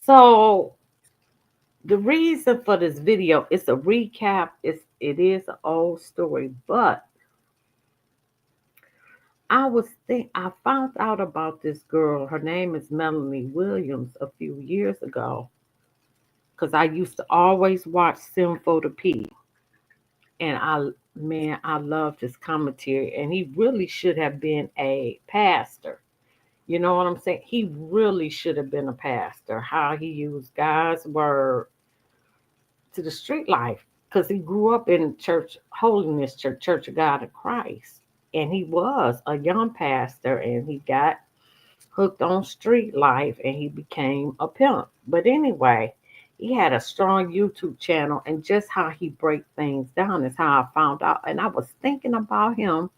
So the reason for this video is a recap. It is an old story, but I found out about this girl. Her name is Melanie Williams a few years ago because I used to always watch Sim for the P, and I love his commentary, and he really should have been a pastor. You know what I'm saying? He really should have been a pastor. How he used God's word to the street life because he grew up in church, holiness church, Church of God in Christ. And he was a young pastor and he got hooked on street life and he became a pimp. But anyway, he had a strong YouTube channel and just how he break things down is how I found out. And I was thinking about him.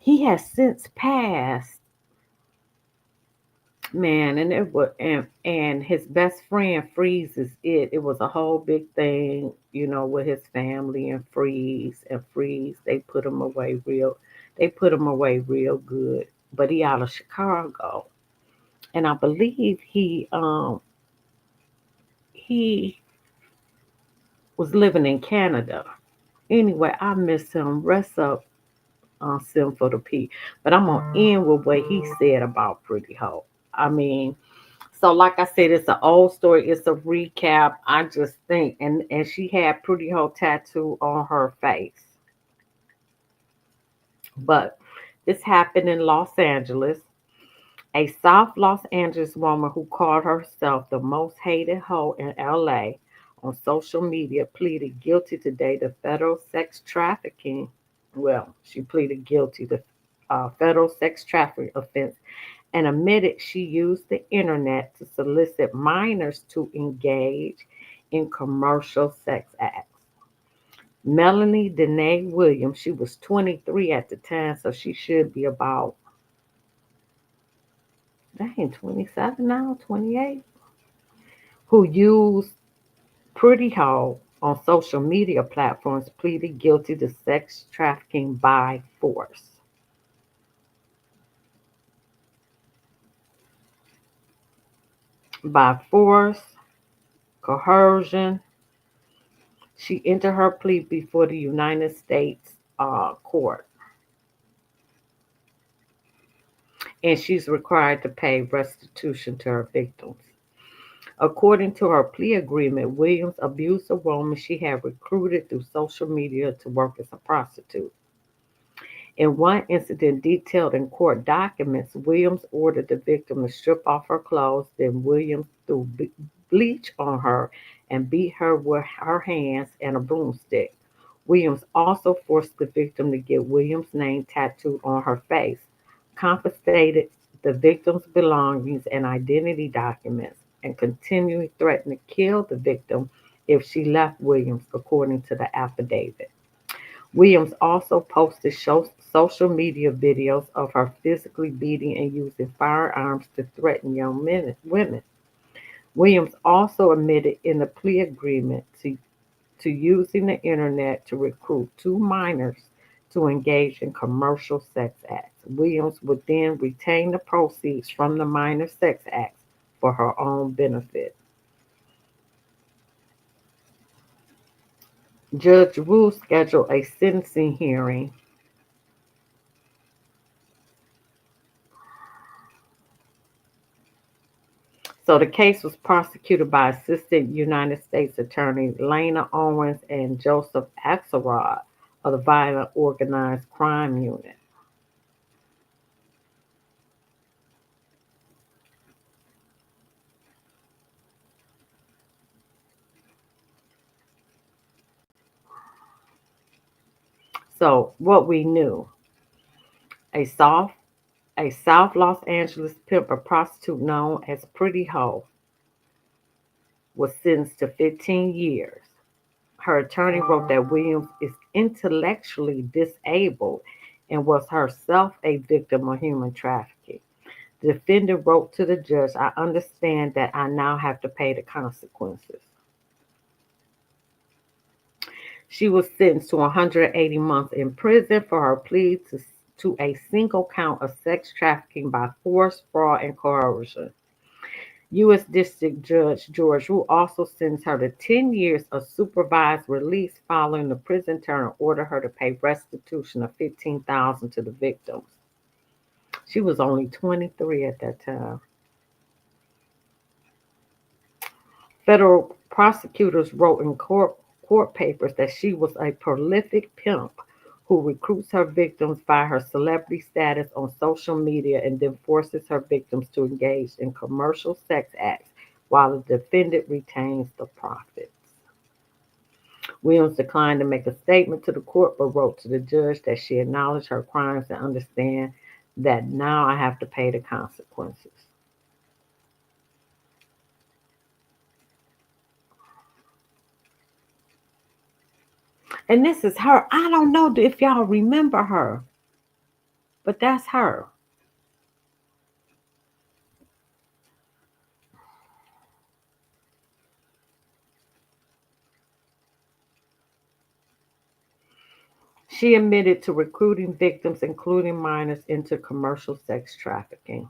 He has since passed, man, and it was and his best friend freezes it. It was a whole big thing, with his family and freeze. They put him away real good. But he out of Chicago. And I believe he was living in Canada. Anyway, I miss him. Rest up on Sim for the P. But I'm gonna end with what he said about Pretty Hope. I mean, so like I said, it's an old story. It's a recap. I just think, and she had Pretty Hoe tattoo on her face. But this happened in Los Angeles. A South Los Angeles woman who called herself the most hated hoe in LA on social media pleaded guilty today to federal sex trafficking. Well, she pleaded guilty to federal sex trafficking offense and admitted she used the internet to solicit minors to engage in commercial sex acts. Melanie Danae Williams, she was 23 at the time, so she should be about, dang, 27 now, 28, who used Pretty Hoe on social media platforms, pleaded guilty to sex trafficking by force. By force, coercion, she entered her plea before the United States court, and she's required to pay restitution to her victims. According to her plea agreement, Williams abused a woman she had recruited through social media to work as a prostitute. In one incident detailed in court documents, Williams ordered the victim to strip off her clothes, then Williams threw bleach on her and beat her with her hands and a broomstick. Williams also forced the victim to get Williams' name tattooed on her face, confiscated the victim's belongings and identity documents, and continually threatened to kill the victim if she left Williams, according to the affidavit. Williams also posted social media videos of her physically beating and using firearms to threaten women. Williams also admitted in the plea agreement to using the internet to recruit two minors to engage in commercial sex acts. Williams would then retain the proceeds from the minor sex acts for her own benefit. Judge Wu scheduled a sentencing hearing. So the case was prosecuted by Assistant United States Attorney Lena Owens and Joseph Axelrod of the Violent Organized Crime Unit. So what we knew, a South a South Los Angeles pimp, a prostitute known as Pretty Hoe, was sentenced to 15 years. Her attorney wrote that Williams is intellectually disabled and was herself a victim of human trafficking. The defendant wrote to the judge, I understand that I now have to pay the consequences. She was sentenced to 180 months in prison for her plea to a single count of sex trafficking by force, fraud, and coercion. U.S. District Judge George Wu also sentenced her to 10 years of supervised release following the prison term and ordered her to pay restitution of $15,000 to the victims. She was only 23 at that time. Federal prosecutors wrote in court papers that she was a prolific pimp who recruits her victims via her celebrity status on social media and then forces her victims to engage in commercial sex acts while the defendant retains the profits. Williams declined to make a statement to the court but wrote to the judge that she acknowledged her crimes and understand that now I have to pay the consequences. And this is her. I don't know if y'all remember her, but that's her. She admitted to recruiting victims, including minors, into commercial sex trafficking.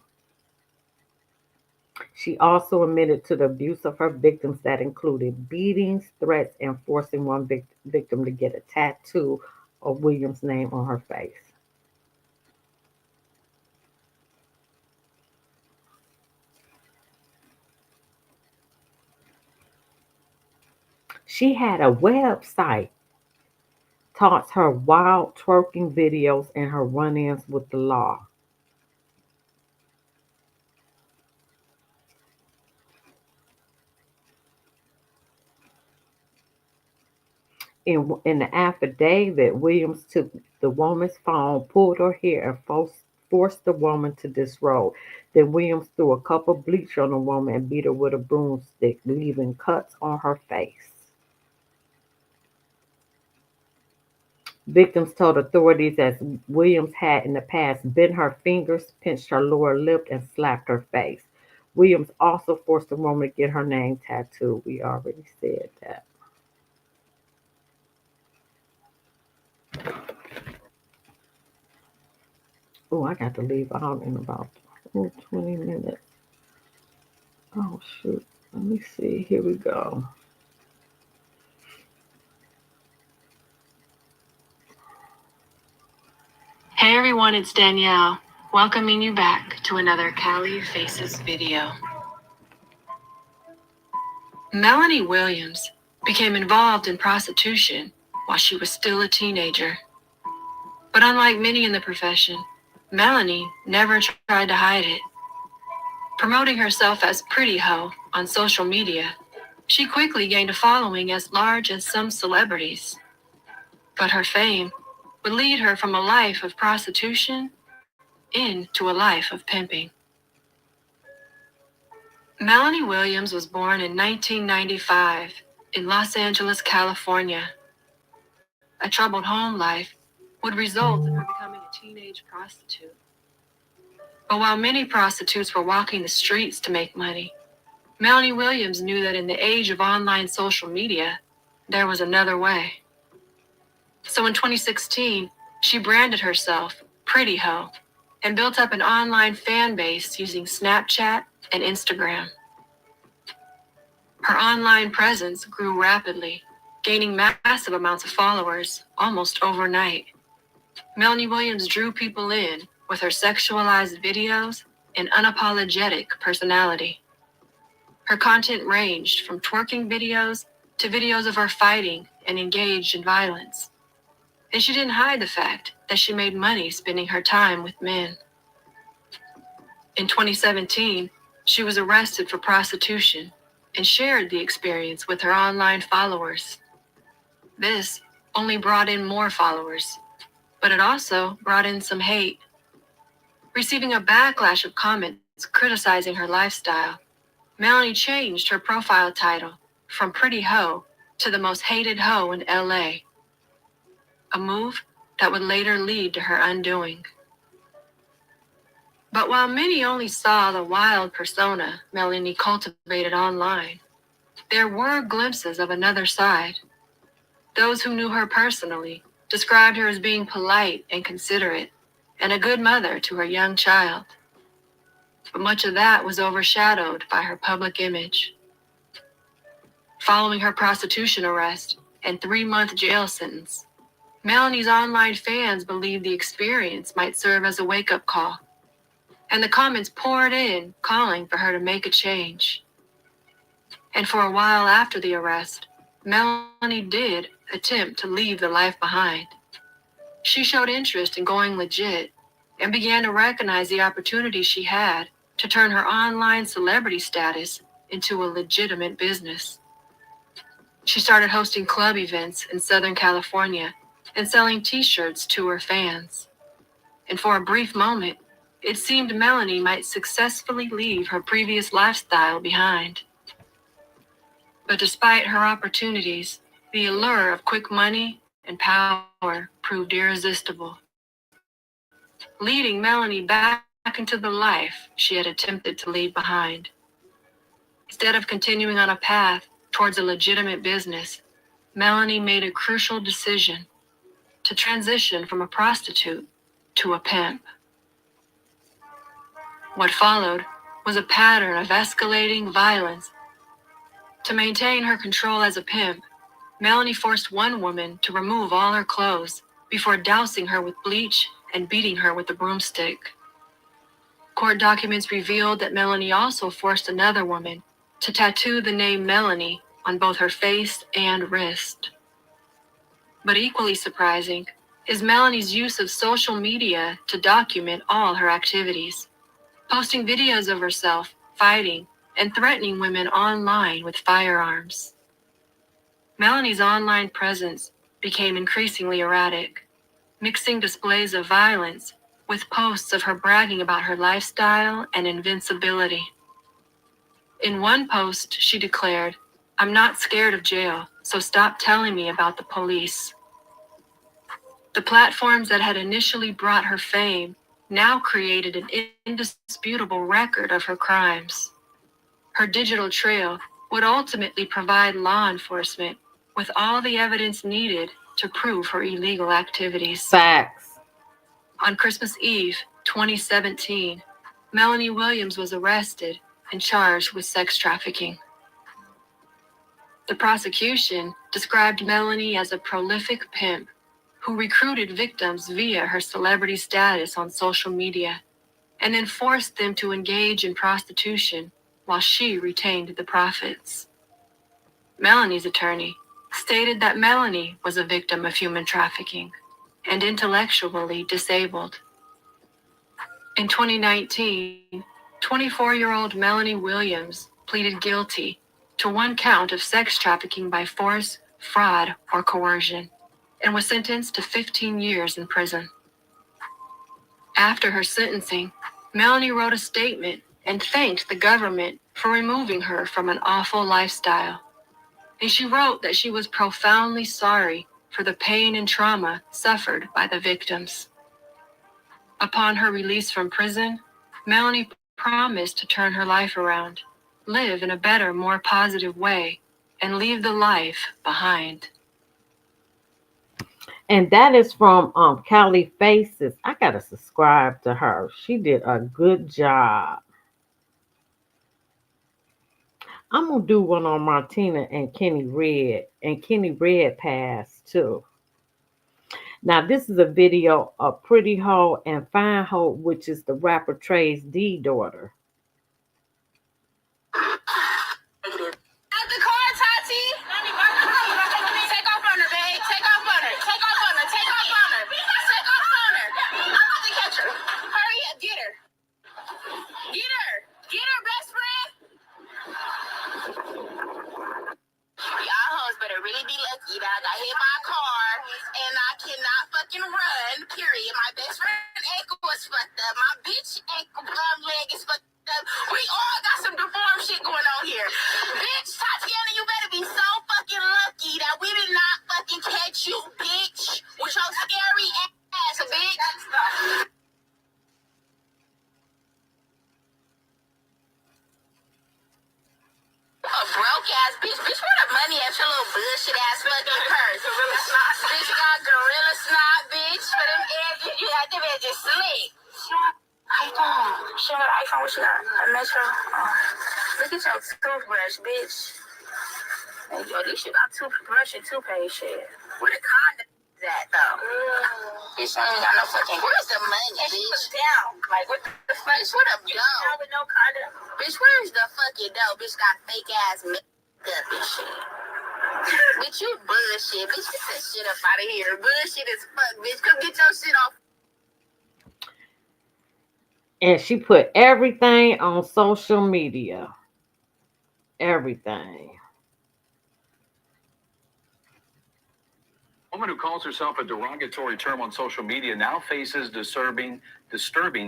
She also admitted to the abuse of her victims that included beatings, threats, and forcing one victim to get a tattoo of Williams' name on her face. She had a website, taunts her wild twerking videos and her run-ins with the law. In the affidavit, Williams took the woman's phone, pulled her hair, and forced the woman to disrobe. Then Williams threw a cup of bleach on the woman and beat her with a broomstick, leaving cuts on her face. Victims told authorities that Williams had in the past bent her fingers, pinched her lower lip, and slapped her face. Williams also forced the woman to get her name tattooed. We already said that. Oh, I got to leave out in about 20 minutes. Oh, shoot. Let me see. Here we go. Hey everyone, it's Danielle, welcoming you back to another Cali Faces video. Melanie Williams became involved in prostitution while she was still a teenager. But unlike many in the profession, Melanie never tried to hide it. Promoting herself as Pretty Hoe on social media, she quickly gained a following as large as some celebrities. But her fame would lead her from a life of prostitution into a life of pimping. Melanie Williams was born in 1995 in Los Angeles, California. A troubled home life would result in her becoming a teenage prostitute. But while many prostitutes were walking the streets to make money, Melanie Williams knew that in the age of online social media, there was another way. So in 2016, she branded herself Pretty Hoe and built up an online fan base using Snapchat and Instagram. Her online presence grew rapidly, gaining massive amounts of followers almost overnight. Melanie Williams drew people in with her sexualized videos and unapologetic personality. Her content ranged from twerking videos to videos of her fighting and engaged in violence. And she didn't hide the fact that she made money spending her time with men. In 2017, she was arrested for prostitution and shared the experience with her online followers. This only brought in more followers, but it also brought in some hate. Receiving a backlash of comments criticizing her lifestyle, Melanie changed her profile title from Pretty Hoe to the most hated hoe in LA, a move that would later lead to her undoing. But while many only saw the wild persona Melanie cultivated online, there were glimpses of another side. Those who knew her personally described her as being polite and considerate, and a good mother to her young child. but much of that was overshadowed by her public image. Following her prostitution arrest and 3-month jail sentence, Melanie's online fans believed the experience might serve as a wake-up call, and the comments poured in calling for her to make a change. And for a while after the arrest, Melanie did attempt to leave the life behind. She showed interest in going legit and began to recognize the opportunity she had to turn her online celebrity status into a legitimate business. She started hosting club events in Southern California and selling t-shirts to her fans. And for a brief moment, it seemed Melanie might successfully leave her previous lifestyle behind. But despite her opportunities, the allure of quick money and power proved irresistible, leading Melanie back into the life she had attempted to leave behind. Instead of continuing on a path towards a legitimate business, Melanie made a crucial decision to transition from a prostitute to a pimp. What followed was a pattern of escalating violence. To maintain her control as a pimp, Melanie forced one woman to remove all her clothes before dousing her with bleach and beating her with a broomstick. Court documents revealed that Melanie also forced another woman to tattoo the name Melanie on both her face and wrist. But equally surprising is Melanie's use of social media to document all her activities, posting videos of herself fighting and threatening women online with firearms. Melanie's online presence became increasingly erratic, mixing displays of violence with posts of her bragging about her lifestyle and invincibility. In one post, she declared, "I'm not scared of jail, so stop telling me about the police." The platforms that had initially brought her fame now created an indisputable record of her crimes. Her digital trail would ultimately provide law enforcement with all the evidence needed to prove her illegal activities. Facts. On Christmas Eve, 2017, Melanie Williams was arrested and charged with sex trafficking. The prosecution described Melanie as a prolific pimp who recruited victims via her celebrity status on social media and then forced them to engage in prostitution while she retained the profits. Melanie's attorney stated that Melanie was a victim of human trafficking and intellectually disabled. In 2019, 24-year-old Melanie Williams pleaded guilty to one count of sex trafficking by force, fraud, or coercion, and was sentenced to 15 years in prison. After her sentencing, Melanie wrote a statement and thanked the government for removing her from an awful lifestyle. And she wrote that she was profoundly sorry for the pain and trauma suffered by the victims. Upon her release from prison, Melanie promised to turn her life around, live in a better, more positive way, and leave the life behind. And that is from Callie Faces. I gotta subscribe to her. She did a good job. I'm gonna do one on Martina and Kenny Red. And Kenny Red passed too. Now this is a video of Pretty Hoe and Fine Hoe, which is the rapper Trey's D daughter. Out the car, Tati. Take off on her, babe. Take off on her. Take off on her. Take off on her. Take off on her. I'm about to catch her. Hurry up, get her. Get her. Get her, best friend. Y'all hoes better really be lucky that I got hit by a car and I cannot fucking run, period. My best friend ankle was fucked up. My bitch ankle leg is fucked up. We all got some deformed shit going on here. Bitch, Tatiana, you better be so fucking lucky that we did not fucking catch you, bitch. With your scary ass, bitch. A broke ass bitch. Bitch, where the money at your little bullshit ass fucking purse? Bitch got gorilla snot, bitch. For them edges, you had them edges slick. I don't. Shut up. iPhone, what you got? A Metro? Look at your toothbrush, bitch. Hey, yo, at least you got toothbrush and toothpaste shit. Where the condom is at, though? Bitch, I ain't got no fucking... Where's the money, bitch? She was down. Like, what the fuck? Bitch, what up, dough? With no condom? Bitch, where's the fucking dough? Bitch got fake-ass makeup and shit. Bitch, you bullshit. Bitch, get this shit up out of here. Bullshit as fuck, bitch. Come get your shit off. And she put everything on social media. Everything. A woman who calls herself a derogatory term on social media now faces disturbing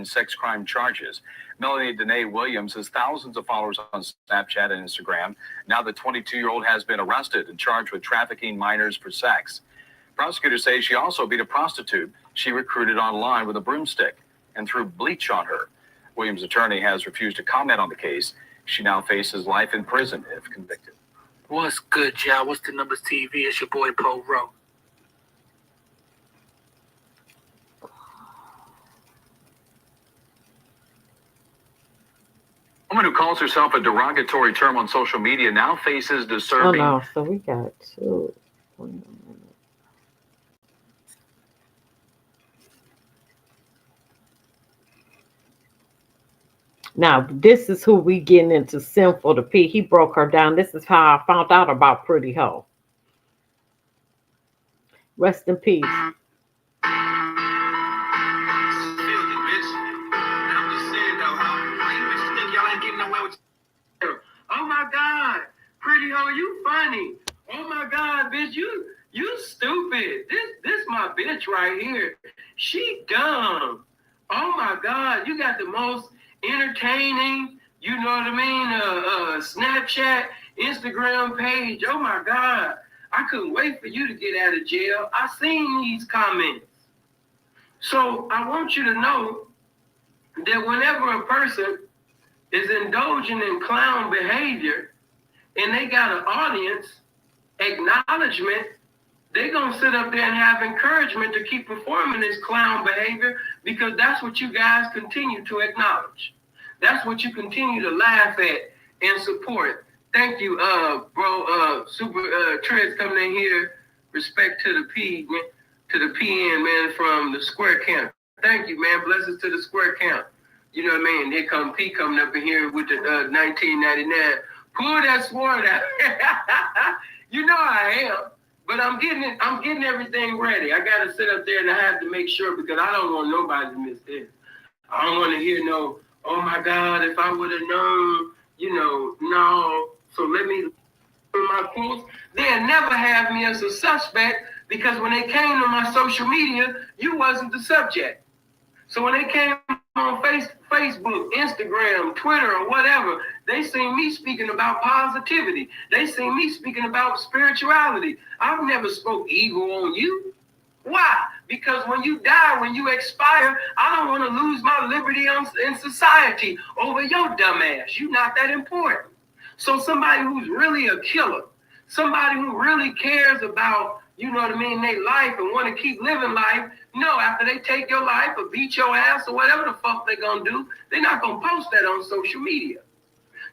sex crime charges. Melanie Danae Williams has thousands of followers on Snapchat and Instagram. Now the 22-year-old has been arrested and charged with trafficking minors for sex. Prosecutors say she also beat a prostitute she recruited online with a broomstick and threw bleach on her. Williams' attorney has refused to comment on the case. She now faces life in prison if convicted. What's good, y'all? What's the Numbers TV? It's your boy, Poe Rowe. A woman who calls herself a derogatory term on social media now faces disturbing... Oh, no. So we got two. Now, this is who we getting into Sinful to P. He broke her down. This is how I found out about Pretty Hoe. Rest in peace. Oh my God, Pretty Hoe, you funny. Oh my God, bitch, you stupid. This my bitch right here. She dumb. Oh my God, you got the most entertaining, you know what I mean, Snapchat, Instagram page. Oh my God, I couldn't wait for you to get out of jail. I seen these comments. So I want you to know that whenever a person is indulging in clown behavior and they got an audience, acknowledgement, they're going to sit up there and have encouragement to keep performing this clown behavior because that's what you guys continue to acknowledge. That's what you continue to laugh at and support. Thank you, bro. Super Trez coming in here. Respect to the P, man, to the PN, man, from the square camp. Thank you, man. Blessings to the square camp. You know what I mean? Here come P coming up in here with the 1999. Pull that sword out. You know I am. But I'm getting everything ready. I gotta sit up there and I have to make sure because I don't want nobody to miss this. I don't want to hear no, oh my God, if I would have known, you know, no. So let me my post. They'll never have me as a suspect because when they came to my social media, you wasn't the subject. So when they came on Facebook, Instagram, Twitter, or whatever, they seen me speaking about positivity. They seen me speaking about spirituality. I've never spoke evil on you. Why? Because when you die, when you expire, I don't want to lose my liberty in society over your dumb ass. You're not that important. So somebody who's really a killer, somebody who really cares about, you know what I mean, their life and want to keep living life, no, after they take your life or beat your ass or whatever the fuck they're going to do, they're not going to post that on social media.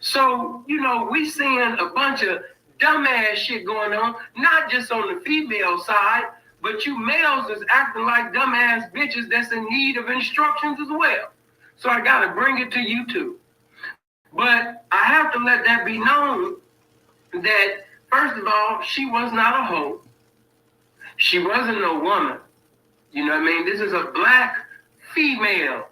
So, you know, we seeing a bunch of dumbass shit going on, not just on the female side, but you males is acting like dumbass bitches that's in need of instructions as well. So I got to bring it to you too. But I have to let that be known that, first of all, she was not a hoe. She wasn't a woman. You know what I mean? This is a black female,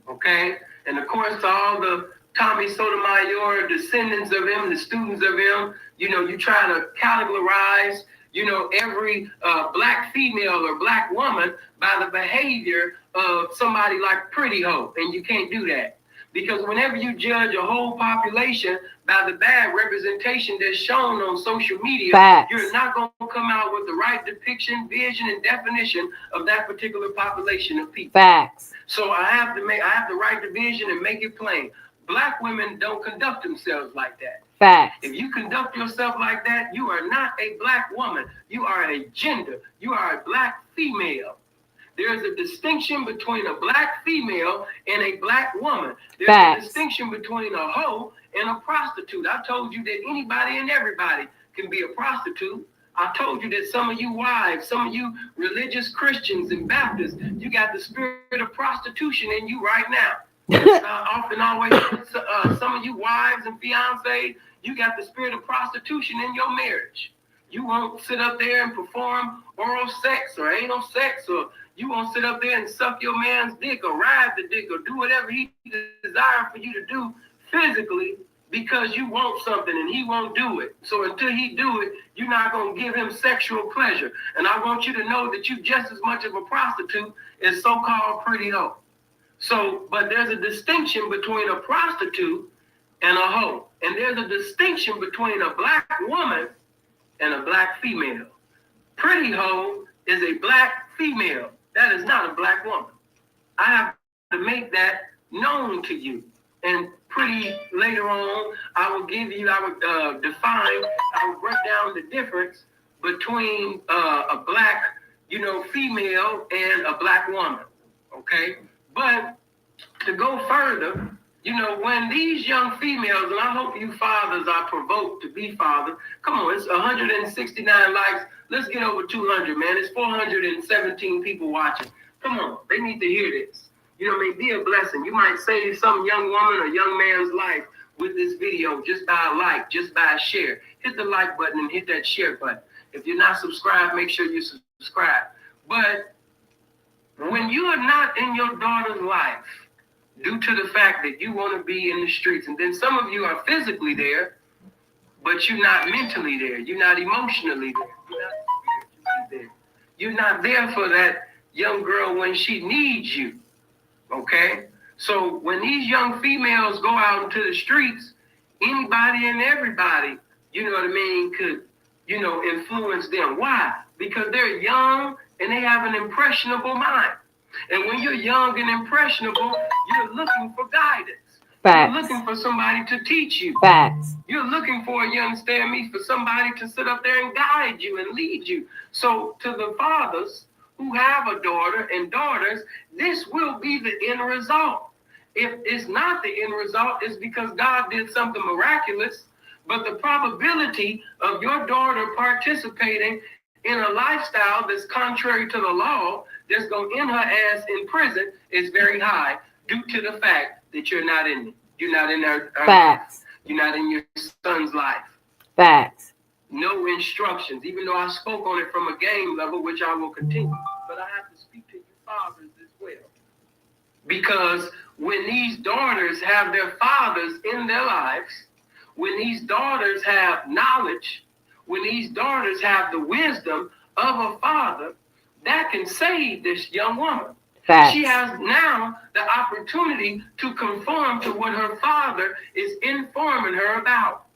okay? And of course, all the Tommy Sotomayor descendants of him, the students of him, you know, you try to categorize, you know, every black female or black woman by the behavior of somebody like Pretty Hoe, and you can't do that. Because whenever you judge a whole population by the bad representation that's shown on social media, Facts. You're not going to come out with the right depiction, vision, and definition of that particular population of people. Facts. So I have to write the vision and make it plain. Black women don't conduct themselves like that. Facts. If you conduct yourself like that, you are not a black woman. You are a gender. You are a black female. There's a distinction between a black female and a black woman. There's Facts. a distinction between a hoe and a prostitute. I told you that anybody and everybody can be a prostitute. I told you that some of you wives, some of you religious Christians and Baptists, you got the spirit of prostitution in you right now. Often always, some of you wives and fiancés, you got the spirit of prostitution in your marriage. You won't sit up there and perform oral sex or anal sex, or you won't sit up there and suck your man's dick or ride the dick or do whatever he desires for you to do physically, because you want something and he won't do it. So until he do it, you're not going to give him sexual pleasure. And I want you to know that you're just as much of a prostitute as so-called pretty hoe. So, but there's a distinction between a prostitute and a hoe. And there's a distinction between a black woman and a black female. Pretty hoe is a black female. That is not a black woman. I have to make that known to you. And pretty later on, I will define, I will break down the difference between a black, female and a black woman, okay? But to go further, when these young females, and I hope you fathers are provoked to be fathers. Come on, it's 169 likes. Let's get over 200, man. It's 417 people watching. Come on, they need to hear this. Be a blessing. You might save some young woman or young man's life with this video just by a like, just by a share. Hit the like button and hit that share button. If you're not subscribed, make sure you subscribe. But when you are not in your daughter's life, due to the fact that you want to be in the streets, and then some of you are physically there, but you're not mentally there. You're not emotionally there. You're not spiritually there. You're not there for that young girl when she needs you. Okay? So when these young females go out into the streets, anybody and everybody, could, influence them. Why? Because they're young and they have an impressionable mind. And when you're young and impressionable, you're looking for guidance. Facts. You're looking for somebody to teach you. Facts. You're looking for, you understand me, for somebody to sit up there and guide you and lead you. So to the fathers who have a daughter and daughters, this will be the end result. If it's not the end result, it's because God did something miraculous. But the probability of your daughter participating in a lifestyle that's contrary to the law, that's going to end her ass in prison, is very high due to the fact that you're not in it. You're not in their Facts. You're not in your son's life. Facts. No instructions, even though I spoke on it from a game level, which I will continue. But I have to speak to you fathers as well. Because when these daughters have their fathers in their lives, when these daughters have knowledge, when these daughters have the wisdom of a father, that can save this young woman. Facts. She has now the opportunity to conform to what her father is informing her about.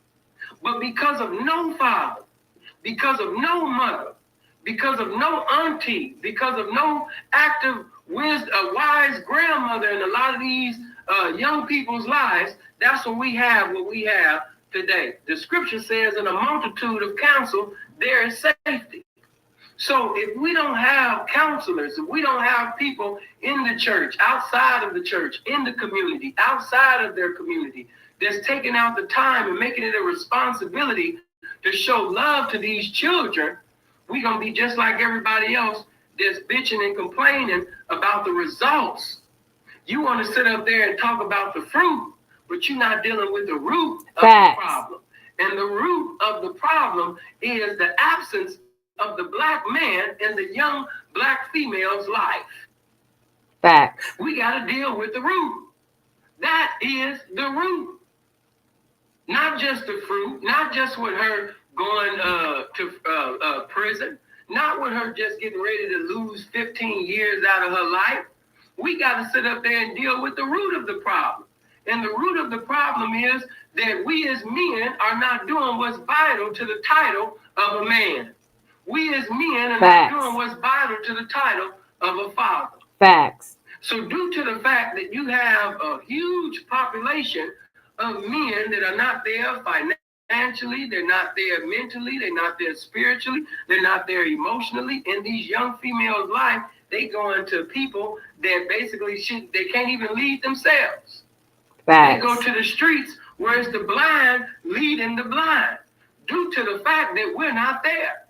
But because of no father, because of no mother, because of no auntie, because of no active wisdom, a wise grandmother in a lot of these young people's lives, that's what we have today. The scripture says, in a multitude of counsel, there is safety. So if we don't have counselors, if we don't have people in the church, outside of the church, in the community, outside of their community, that's taking out the time and making it a responsibility to show love to these children, we're going to be just like everybody else that's bitching and complaining about the results. You want to sit up there and talk about the fruit, but you're not dealing with the root of the problem. And the root of the problem is the absence of the black man in the young black female's life. Facts. We got to deal with the root. That is the root. Not just the fruit, not just with her going to prison, not with her just getting ready to lose 15 years out of her life. We got to sit up there and deal with the root of the problem. And the root of the problem is that we as men are not doing what's vital to the title of a man. We as men are Facts. not doing what's vital to the title of a father. Facts. So due to the fact that you have a huge population of men that are not there financially, they're not there mentally, they're not there spiritually, they're not there emotionally in these young females' life, they go into people that basically they can't even lead themselves. Facts. They go to the streets where it's the blind leading the blind due to the fact that we're not there.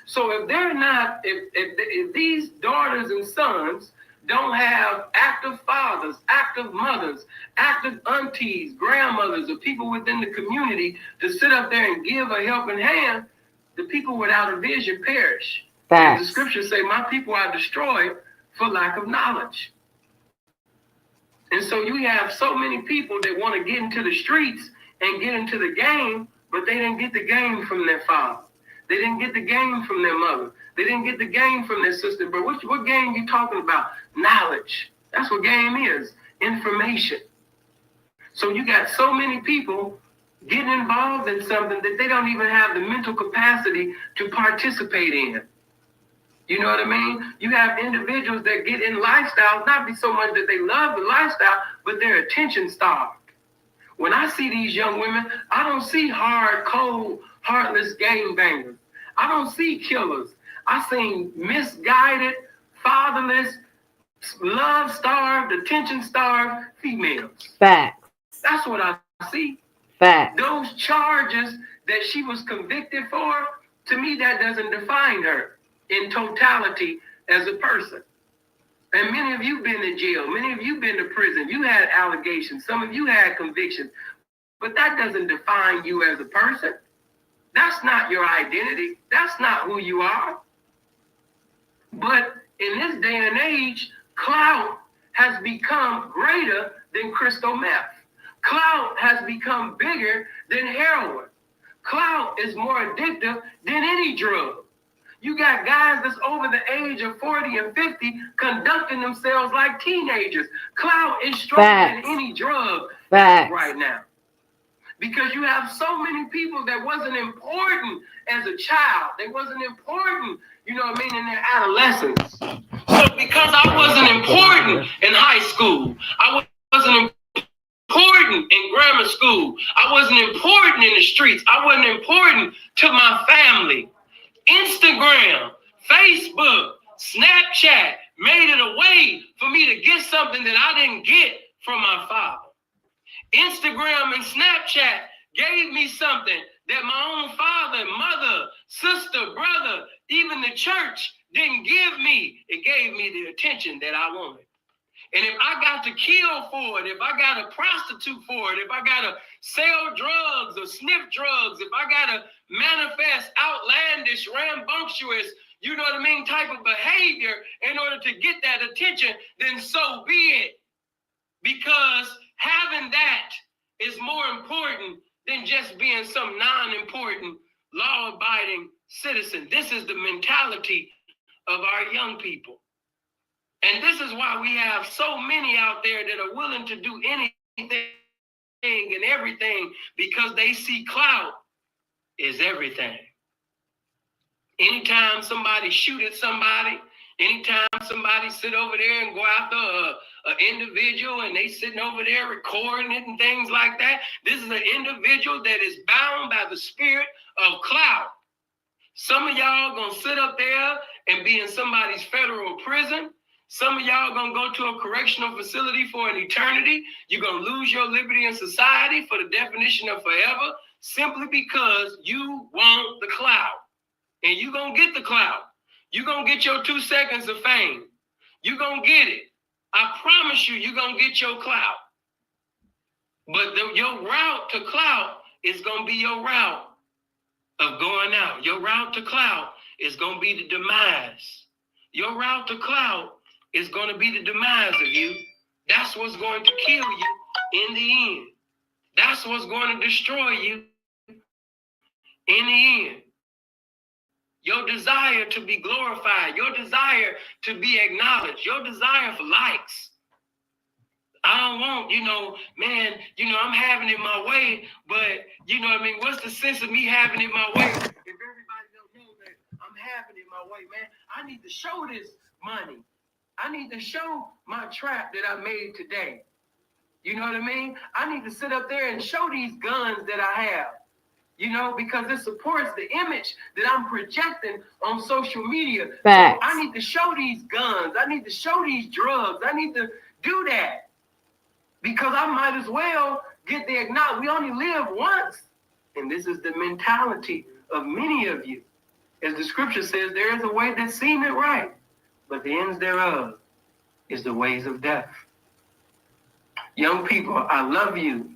So if they're not, if these daughters and sons don't have active fathers, active mothers, active aunties, grandmothers, or people within the community to sit up there and give a helping hand, the people without a vision perish. Facts. The scriptures say, my people are destroyed for lack of knowledge. And so you have so many people that want to get into the streets and get into the game, but they didn't get the game from their father. They didn't get the game from their mother. They didn't get the game from their sister. But what game you talking about? Knowledge. That's what game is. Information. So you got so many people getting involved in something that they don't even have the mental capacity to participate in. You know what I mean? You have individuals that get in lifestyles, not be so much that they love the lifestyle, but they're attention starved. When I see these young women, I don't see hard, cold, heartless gangbangers. I don't see killers. I see misguided, fatherless, love-starved, attention-starved females. Facts. That's what I see. Facts. Those charges that she was convicted for, to me, that doesn't define her in totality as a person. And many of you been in jail. Many of you been to prison. You had allegations. Some of you had convictions. But that doesn't define you as a person. That's not your identity. That's not who you are. But in this day and age, clout has become greater than crystal meth. Clout has become bigger than heroin. Clout is more addictive than any drug. You got guys that's over the age of 40 and 50 conducting themselves like teenagers. Clout is stronger than any drug right now. Because you have so many people that wasn't important as a child. They wasn't important, you know what I mean, in their adolescence. So because I wasn't important in high school, I wasn't important in grammar school, I wasn't important in the streets, I wasn't important to my family. Instagram, Facebook, Snapchat made it a way for me to get something that I didn't get from my father. Instagram and Snapchat gave me something that my own father, mother, sister, brother, even the church didn't give me. It gave me the attention that I wanted. And if I got to kill for it, if I got to prostitute for it, if I got to sell drugs or sniff drugs, if I got to manifest outlandish, rambunctious, you know what I mean, type of behavior in order to get that attention, then so be it. Because having that is more important than just being some non-important, law-abiding citizen. This is the mentality of our young people. And this is why we have so many out there that are willing to do anything and everything because they see clout is everything. Anytime somebody shoot at somebody, anytime somebody sit over there and go after an individual and they sitting over there recording it and things like that, this is an individual that is bound by the spirit of clout. Some of y'all gonna sit up there and be in somebody's federal prison. Some of y'all gonna go to a correctional facility for an eternity. You're gonna lose your liberty in society for the definition of forever simply because you want the clout. And you're gonna get the clout. You're gonna get your 2 seconds of fame. You're gonna get it. I promise you, you're gonna get your clout. But your route to clout is gonna be your route of going out. Your route to clout is gonna be the demise. Your route to clout is gonna be the demise of you. That's what's going to kill you in the end. That's what's going to destroy you in the end. Your desire to be glorified, your desire to be acknowledged, your desire for likes. I don't want, man, I'm having it my way, but, what's the sense of me having it my way if everybody don't know that I'm having it my way, man? I need to show this money. I need to show my trap that I made today. You know what I mean? I need to sit up there and show these guns that I have. because it supports the image that I'm projecting on social media. So I Facts. need to show these guns. I need to show these drugs. I need to do that because I might as well get the acknowledgement. We only live once. And this is the mentality of many of you. As the scripture says, there is a way that seemeth right, but the ends thereof is the ways of death. Young people, I love you.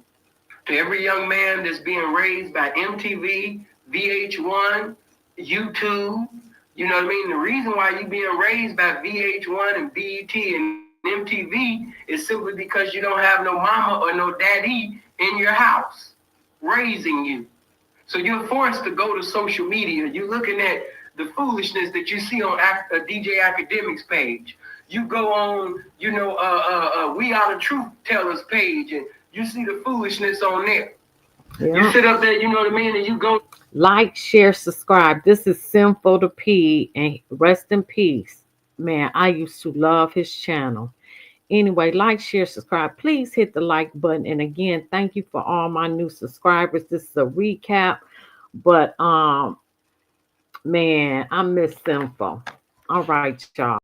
To every young man that's being raised by MTV, VH1, YouTube, you know what I mean? The reason why you're being raised by VH1 and BET and MTV is simply because you don't have no mama or no daddy in your house raising you. So you're forced to go to social media. You're looking at the foolishness that you see on DJ Academics page. You go on, We Are the Truth Tellers page, and you see the foolishness on there. You Yeah. sit up there, you know what I mean, and you go. Like, share, subscribe. This is Sinful to P, and rest in peace. Man, I used to love his channel. Anyway, like, share, subscribe. Please hit the like button. And again, thank you for all my new subscribers. This is a recap, but man, I miss Sinful. All right, y'all.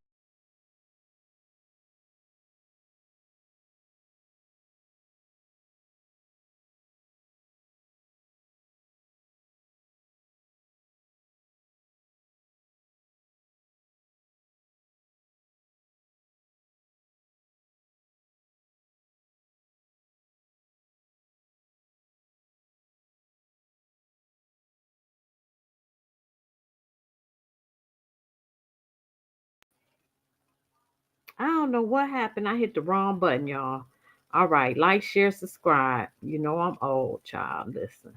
I don't know what happened. I hit the wrong button, y'all. All right, like, share, subscribe. You know I'm old, child. Listen.